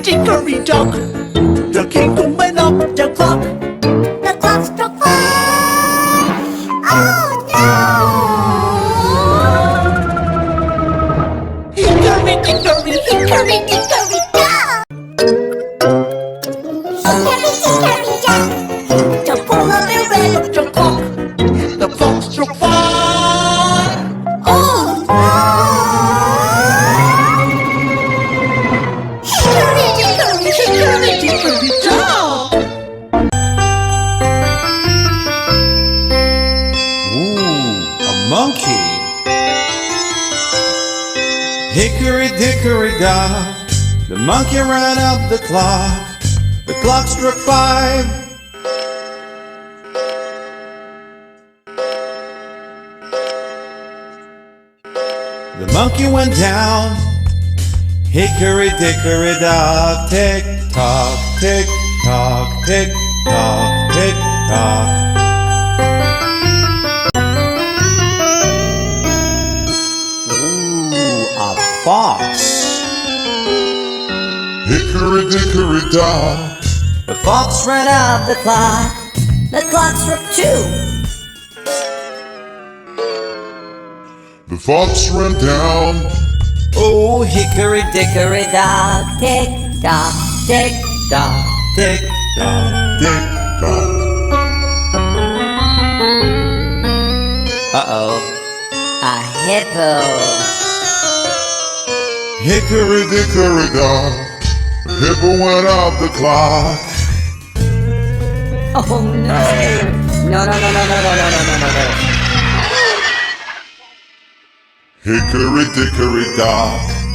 Dickory dock. The king cũng went up the clock. The clock struck 5. Oh no! Hickory dickory, Hickory dickory dock. Hickory dickory dock. The polar bear ran up the clock. the clock struck 5. Oh no! Hickory dickory, Hickory dickory dock. Ooh, a monkey. Hickory dickory dock, the monkey ran up the clock. The clock struck 5. The monkey went down. Hickory dickory dock, tick tock, tick tock, tick tock, tick tock. Ooh, a fox. Hickory dickory dock. The fox ran out the clock. The clock struck 2. The fox ran down. Oh, hickory dickory dock, Tick tock, tick tock, tick tock. Tick tock. Uh-oh. a hippo. Hickory dickory dock. The hippo went up the clock. Oh no! No! Hickory dickory dock.